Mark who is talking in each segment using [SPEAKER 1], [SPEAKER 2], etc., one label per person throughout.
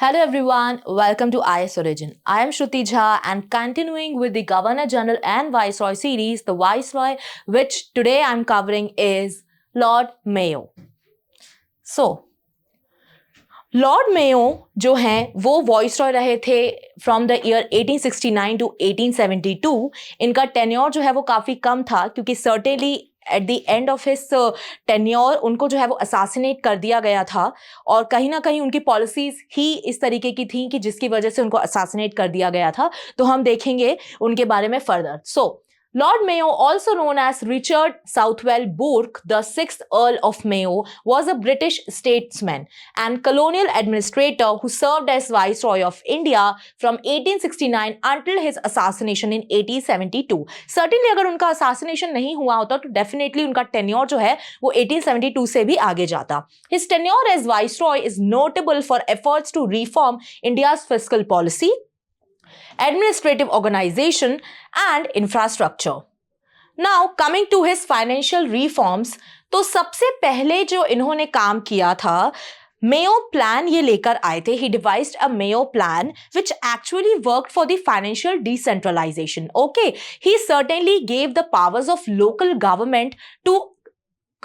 [SPEAKER 1] Hello everyone, welcome to IS Origin. I am Shruti Jha and continuing with the Governor General and Viceroy series, the Viceroy, which today I am covering is Lord Mayo. So, Lord Mayo जो हैं वो viceroy रहे थे from the year 1869 to 1872. इनका tenure जो है वो काफ़ी कम था क्योंकि certainly at the end of his tenure उनको जो है वो असासिनेट कर दिया गया था और कहीं ना कहीं उनकी पॉलिसीज ही इस तरीके की थी कि जिसकी वजह से उनको असासिनेट कर दिया गया था. तो हम देखेंगे उनके बारे में further. So Lord Mayo, also known as Richard Southwell Bourke, the 6th Earl of Mayo, was a British statesman and colonial administrator who served as Viceroy of India from 1869 until his assassination in 1872. Certainly अगर उनका assassination नहीं हुआ होता तो definitely उनका tenure जो है वो 1872 से भी आगे जाता. His tenure as Viceroy is notable for efforts to reform India's fiscal policy, administrative organization and infrastructure. Now coming to his financial reforms, तो सबसे पहले जो इन्होंने काम किया था Mayo plan ये लेकर आए थे. He devised a Mayo plan which actually worked for the financial decentralization. Okay, he certainly gave the powers of local government to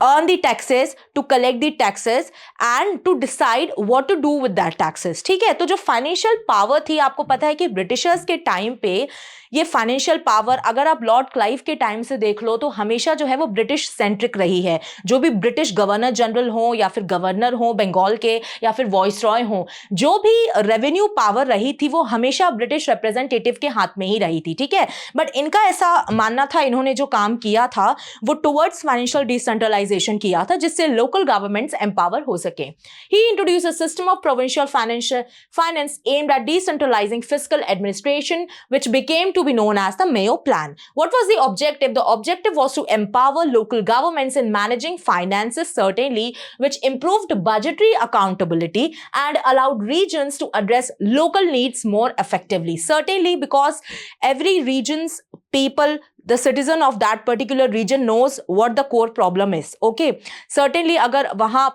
[SPEAKER 1] earn the taxes, to collect the taxes and to decide what to do with that taxes. ठीक है, तो जो financial power थी, आपको पता है कि Britishers के टाइम पे ये फाइनेंशियल पावर अगर आप लॉर्ड क्लाइव के टाइम से देख लो तो हमेशा जो है वो ब्रिटिश सेंट्रिक रही है. जो भी ब्रिटिश गवर्नर जनरल हो या फिर गवर्नर हो बंगाल के या फिर वॉइसरॉय हो, जो भी रेवेन्यू पावर रही थी वो हमेशा ब्रिटिश रिप्रेजेंटेटिव के हाथ में ही रही थी. ठीक है, बट इनका ऐसा मानना था, इन्होंने जो काम किया था वो टुवर्ड्स फाइनेंशियल डिसेंट्रलाइजेशन किया था जिससे लोकल गवर्नमेंट्स एम्पावर हो सके. He introduce a system of provincial finance aimed at decentralising fiscal administration which became to be known as the Mayo Plan. What was the objective? The objective was to empower local governments in managing finances, certainly, which improved budgetary accountability and allowed regions to address local needs more effectively. Certainly, because every region's people, the citizen of that particular region knows what the core problem is. Okay, certainly अगर वहाँ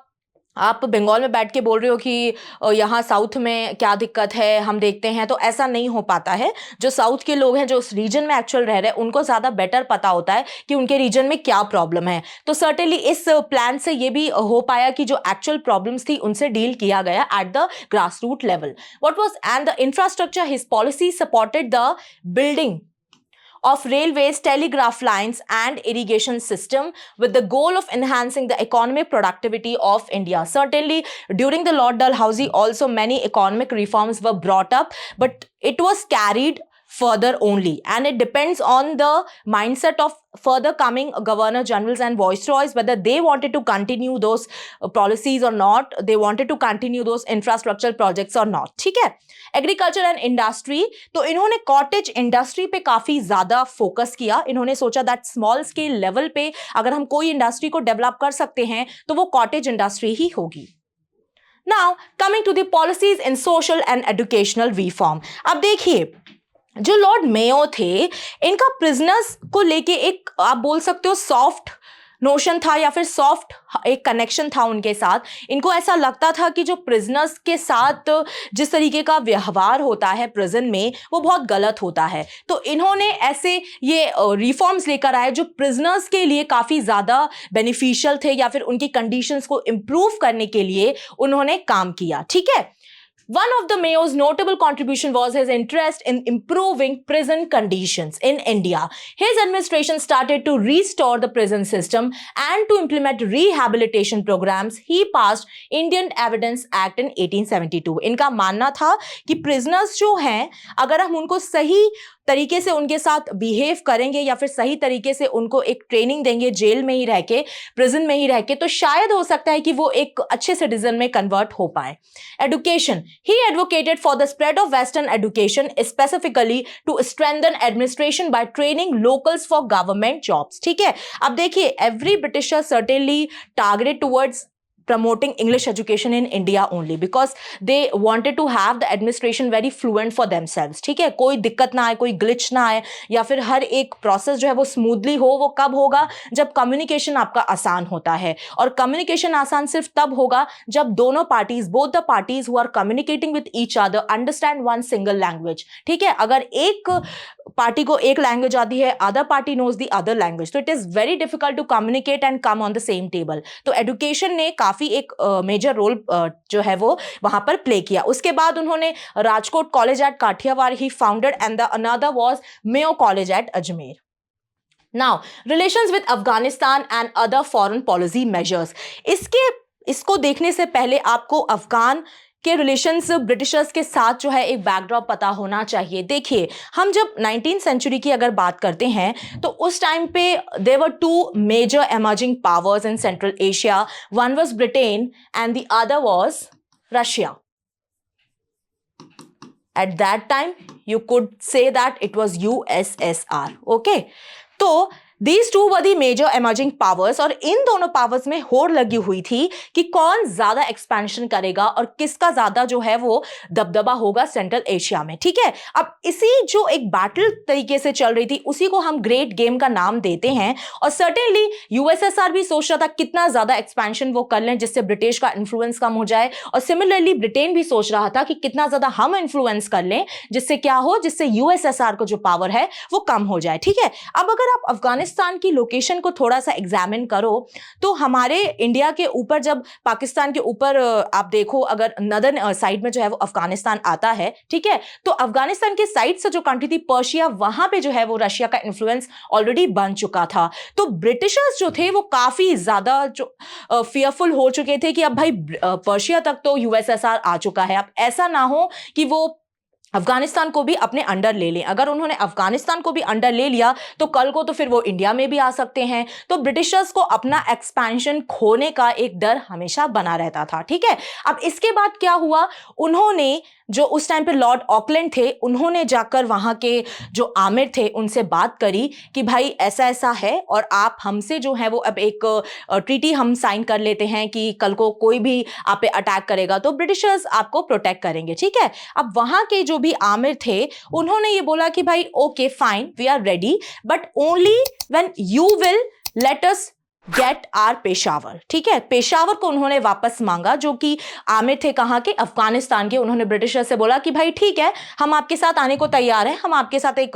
[SPEAKER 1] आप बंगाल में बैठ के बोल रहे हो कि यहाँ साउथ में क्या दिक्कत है हम देखते हैं, तो ऐसा नहीं हो पाता है. जो साउथ के लोग हैं जो उस रीजन में एक्चुअल रह रहे हैं उनको ज़्यादा बेटर पता होता है कि उनके रीजन में क्या प्रॉब्लम है. तो सर्टेनली इस प्लान से ये भी हो पाया कि जो एक्चुअल प्रॉब्लम्स थी उनसे डील किया गया at the grass root level. What was and the infrastructure, his policy supported the building of railways, telegraph lines and irrigation system with the goal of enhancing the economic productivity of India. Certainly during the Lord Dalhousie also many economic reforms were brought up, but it was carried further only and it depends on the mindset of further coming governor generals and viceroys whether they wanted to continue those policies or not, they wanted to continue those infrastructural projects or not. ठीक है, agriculture and industry, तो इन्होंने cottage industry पे काफी ज्यादा focus किया. इन्होंने सोचा दैट स्मॉल स्केल लेवल पे अगर हम कोई इंडस्ट्री को डेवलप कर सकते हैं तो वो कॉटेज इंडस्ट्री ही होगी. Now coming to the policies in social and educational reform. अब देखिए जो लॉर्ड मेयो थे इनका प्रिजनर्स को लेके एक आप बोल सकते हो सॉफ्ट नोशन था या फिर सॉफ्ट एक कनेक्शन था उनके साथ. इनको ऐसा लगता था कि जो प्रिजनर्स के साथ जिस तरीके का व्यवहार होता है प्रिजन में वो बहुत गलत होता है. तो इन्होंने ऐसे ये रिफॉर्म्स लेकर आए जो प्रिजनर्स के लिए काफ़ी ज़्यादा बेनिफिशियल थे या फिर उनकी कंडीशंस को इम्प्रूव करने के लिए उन्होंने काम किया. ठीक है, one of the Mayo's notable contribution was his interest in improving prison conditions in India. His administration started to restore the prison system and to implement rehabilitation programs. He passed Indian Evidence Act in 1872. इनका मानना था कि prisoners जो हैं अगर हम उनको सही तरीके से उनके साथ बिहेव करेंगे या फिर सही तरीके से उनको एक ट्रेनिंग देंगे जेल में ही रह के, प्रिजन में ही रह के, तो शायद हो सकता है कि वो एक अच्छे सिटीजन में कन्वर्ट हो पाए. Education, he advocated for the spread of western education specifically to strengthen administration by training locals for government jobs. ठीक है, अब देखिए every Britisher certainly targeted towards promoting English education in India only because they wanted to have the administration very fluent for themselves. ठीक है, कोई दिक्कत ना आए, कोई ग्लिच ना आए, या फिर हर एक प्रोसेस जो है वो स्मूथली हो. वो कब होगा? जब कम्युनिकेशन आपका आसान होता है. और कम्युनिकेशन आसान सिर्फ तब होगा जब दोनों parties, both the parties who are communicating with each other understand one single language. ठीक है, अगर एक पार्टी को एक लैंग्वेज आती है, other party knows the other language, तो it is very difficult to communicate and come on the same table. तो एजुकेशन ने काफी एक मेजर रोल जो है वो वहां पर प्ले किया. उसके बाद उन्होंने Rajkot college at Kathiawar he founded and the another was Mayo college at Ajmer. Now, relations with Afghanistan and other foreign policy measures. इसको देखने से पहले आपको अफगान के रिलेशंस ब्रिटिशर्स के साथ जो है एक बैकड्रॉप पता होना चाहिए. देखिए, हम जब 19th सेंचुरी की अगर बात करते हैं तो उस टाइम पे there were two major emerging powers in Central Asia. One was Britain and the other was Russia. At that time, you could say that it was USSR. Okay? तो These two were the major emerging powers और इन दोनों powers में होड़ लगी हुई थी कि कौन ज्यादा एक्सपेंशन करेगा और किसका ज्यादा जो है वो दबदबा होगा सेंट्रल एशिया में. ठीक है, अब इसी जो एक बैटल तरीके से चल रही थी उसी को हम ग्रेट गेम का नाम देते हैं. और सर्टेनली यूएसएसआर भी सोच रहा था कितना ज्यादा एक्सपेंशन वो कर लें जिससे ब्रिटिश का इन्फ्लुएंस कम हो जाए, और सिमिलरली ब्रिटेन भी सोच रहा था कि कितना ज्यादा हम इन्फ्लुएंस कर लें जिससे क्या हो, जिससे यूएसएसआर को जो पावर है वो कम हो जाए. ठीक है, अब अगर आप अफगानिस्तान की लोकेशन को थोड़ा सा एग्जामिन करो तो हमारे इंडिया के ऊपर, जब पाकिस्तान के ऊपर आप देखो, अगर नदर्न साइड में जो है वो अफगानिस्तान आता है, ठीक है, तो अफगानिस्तान के साइड से जो कंट्री थी पर्शिया, वहां पे जो है वो रशिया का इन्फ्लुएंस ऑलरेडी बन चुका था. तो ब्रिटिशर्स जो थे वो काफी ज्यादा जो फियरफुल हो चुके थे कि अब भाई पर्शिया तक तो यूएसएसआर आ चुका है, अब ऐसा ना हो कि वो अफगानिस्तान को भी अपने अंडर ले लें. अगर उन्होंने अफगानिस्तान को भी अंडर ले लिया तो कल को तो फिर वो इंडिया में भी आ सकते हैं. तो ब्रिटिशर्स को अपना एक्सपेंशन खोने का एक डर हमेशा बना रहता था. ठीक है, अब इसके बाद क्या हुआ, उन्होंने जो उस टाइम पे लॉर्ड ऑकलैंड थे, उन्होंने जाकर वहां के जो आमिर थे उनसे बात करी कि भाई ऐसा ऐसा है और आप हमसे जो है वो अब एक ट्रीटी हम साइन कर लेते हैं कि कल को कोई भी आप पे अटैक करेगा तो ब्रिटिशर्स आपको प्रोटेक्ट करेंगे. ठीक है, अब वहां के जो भी आमिर थे उन्होंने ये बोला कि भाई okay fine, we are ready, but only when you will let us get our Peshawar. ठीक है, पेशावर को उन्होंने वापस मांगा, जो कि आमिर थे कहाँ के, अफगानिस्तान के. उन्होंने ब्रिटिशर से बोला कि भाई ठीक है, हम आपके साथ आने को तैयार हैं, हम आपके साथ एक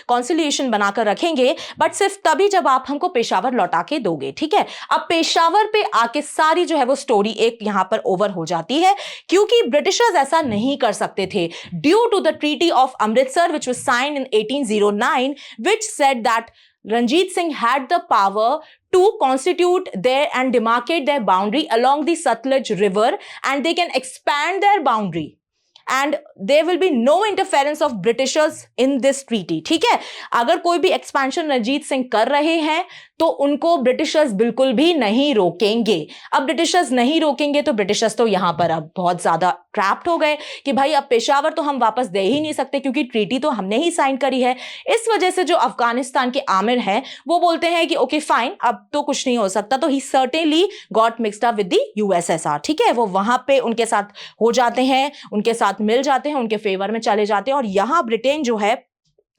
[SPEAKER 1] कॉन्सिलिएशन बनाकर रखेंगे, बट सिर्फ तभी जब आप हमको पेशावर लौटा के दोगे. ठीक है, अब पेशावर पे आके सारी जो है वो स्टोरी एक यहां पर ओवर हो जाती है, क्योंकि ब्रिटिशर्स ऐसा नहीं कर सकते थे due to the treaty of Amritsar which was signed in 1809, which said that Ranjit Singh had the power to constitute their and demarcate their boundary along the Satluj River, and they can expand their boundary and there will be no interference of Britishers in this treaty. ठीक है, अगर कोई भी expansion Ranjit Singh कर रहे हैं तो उनको ब्रिटिशर्स बिल्कुल भी नहीं रोकेंगे. अब ब्रिटिशर्स नहीं रोकेंगे तो ब्रिटिशर्स तो यहां पर अब बहुत ज्यादा ट्रैप्ड हो गए कि भाई अब पेशावर तो हम वापस दे ही नहीं सकते क्योंकि ट्रीटी तो हमने ही साइन करी है. इस वजह से जो अफगानिस्तान के आमिर हैं वो बोलते हैं कि ओके फाइन, अब तो कुछ नहीं हो सकता. Though he certainly got mixed up with the USSR. ठीक है, वो वहां पे उनके साथ हो जाते हैं, उनके साथ मिल जाते हैं, उनके फेवर में चले जाते हैं. और यहां ब्रिटेन जो है,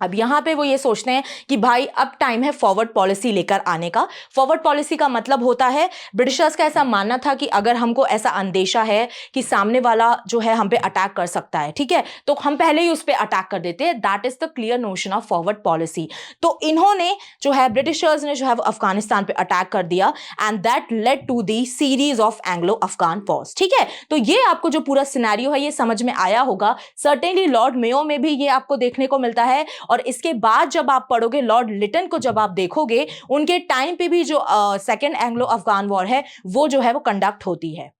[SPEAKER 1] अब यहां पे वो ये सोचते हैं कि भाई अब टाइम है फॉरवर्ड पॉलिसी लेकर आने का. फॉरवर्ड पॉलिसी का मतलब होता है, ब्रिटिशर्स का ऐसा मानना था कि अगर हमको ऐसा अंदेशा है कि सामने वाला जो है हम पे अटैक कर सकता है, ठीक है, तो हम पहले ही उस पे अटैक कर देते हैं. That is the clear notion of forward policy. तो इन्होंने जो है, ब्रिटिशर्स ने जो है वो अफगानिस्तान पे अटैक कर दिया and that led to the series of Anglo Afghan wars. ठीक है, तो ये आपको जो पूरा सिनेरियो है ये समझ में आया होगा. सर्टेनली लॉर्ड मेयो में भी ये आपको देखने को मिलता है. और इसके बाद जब आप पढ़ोगे लॉर्ड लिटन को, जब आप देखोगे उनके टाइम पे भी जो सेकेंड एंग्लो अफगान वॉर है वो जो है वो कंडक्ट होती है.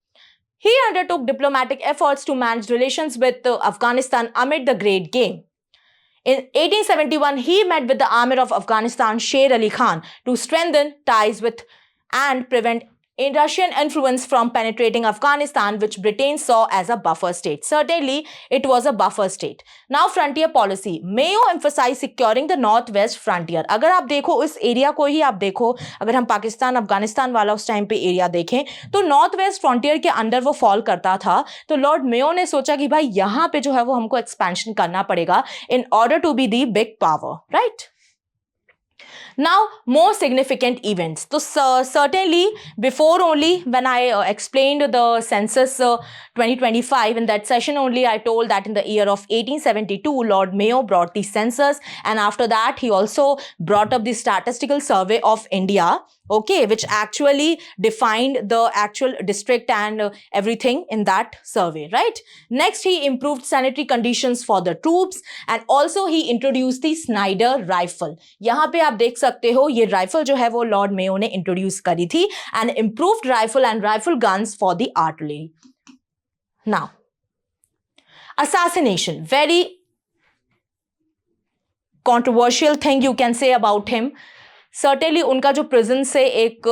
[SPEAKER 1] He undertook diplomatic efforts to manage relations with Afghanistan amid the Great Game. In 1871, he met with the Amir of Afghanistan, Sher Ali Khan, to strengthen ties with and prevent in Russian influence from penetrating Afghanistan, which Britain saw as a buffer state. Certainly, it was a buffer state. Now, frontier policy. Mayo emphasized securing the northwest frontier. अगर आप देखो उस area को ही आप देखो, अगर हम पाकिस्तान अफगानिस्तान वाला उस टाइम पे एरिया देखें तो नॉर्थ वेस्ट फ्रंटियर के अंडर वो फॉल करता था. तो लॉर्ड मेयो ने सोचा कि भाई यहाँ पे जो है वो हमको एक्सपेंशन करना पड़ेगा in order to be the big power, right? Now, more significant events. So, certainly, before only when I explained the census 2025, in that session only I told that in the year of 1872, Lord Mayo brought the census, and after that he also brought up the statistical survey of India, okay, which actually defined the actual district and everything in that survey, right? Next, he improved sanitary conditions for the troops, and also he introduced the Snyder rifle. यहाँ पे आप देख सकते हो ये rifle जो है वो लॉर्ड मेयो ने इंट्रोड्यूस करी थी, and improved rifle and rifle guns for the artillery. Now, assassination, very controversial thing you can say about him. Certainly उनका जो प्रिजन से एक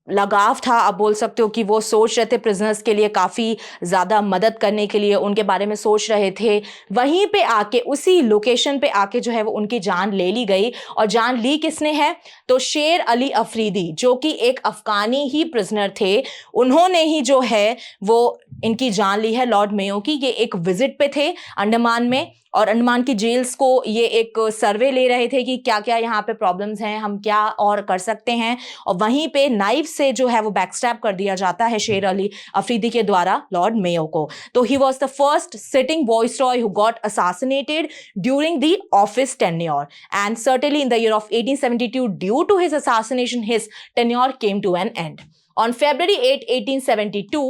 [SPEAKER 1] लगाव था, आप बोल सकते हो कि वो सोच रहे थे प्रिजनर्स के लिए काफ़ी ज़्यादा मदद करने के लिए, उनके बारे में सोच रहे थे. वहीं पे आके उसी लोकेशन पे आके जो है वो उनकी जान ले ली गई. और जान ली किसने है? तो शेर अली अफरीदी, जो कि एक अफ़गानी ही प्रिजनर थे, उन्होंने ही जो है वो इनकी जान ली है लॉर्ड मेयो की. ये एक विजिट पे थे अंडमान में, और अंडमान की जेल्स को ये एक सर्वे ले रहे थे कि क्या क्या यहाँ पे प्रॉब्लम्स हैं, हम क्या और कर सकते हैं. और वहीं पे नाइफ से जो है वो बैकस्टैब कर दिया जाता है शेर अली अफरीदी के द्वारा लॉर्ड मेयो को. तो he was the first sitting viceroy who got assassinated during the office tenure, and certainly in the year of 1872, due to his assassination, his tenure came to an end. On February 8, 1872,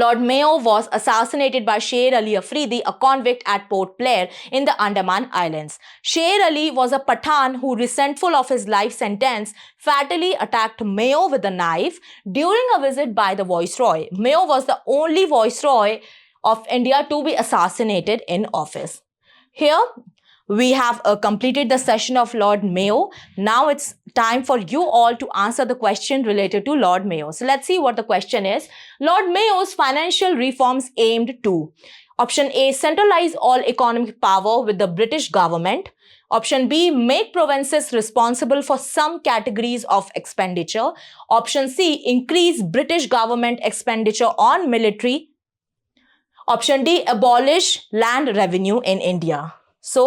[SPEAKER 1] Lord Mayo was assassinated by Sher Ali Afridi, a convict at Port Blair in the Andaman Islands. Sher Ali was a Pathan who, resentful of his life sentence, fatally attacked Mayo with a knife during a visit by the Viceroy. Mayo was the only Viceroy of India to be assassinated in office. Here, we have completed the session of Lord Mayo. Now it's time for you all to answer the question related to Lord Mayo. So let's see what the question is. Lord Mayo's financial reforms aimed to: option A, centralize all economic power with the British government. Option B, make provinces responsible for some categories of expenditure. Option C, increase British government expenditure on military. Option D, abolish land revenue in India. So,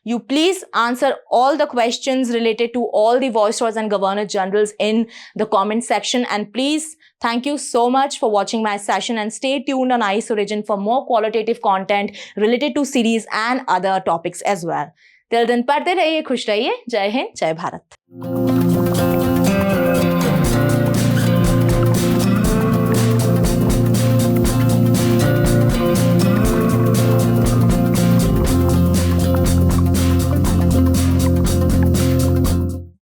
[SPEAKER 1] you please answer all the questions related to all the Viceroys and Governor Generals in the comment section. And please, thank you so much for watching my session, and stay tuned on IAS Origin for more qualitative content related to series and other topics as well. Till then, पढ़ते रहिए, खुश रहिए. जय हिंद, जय भारत.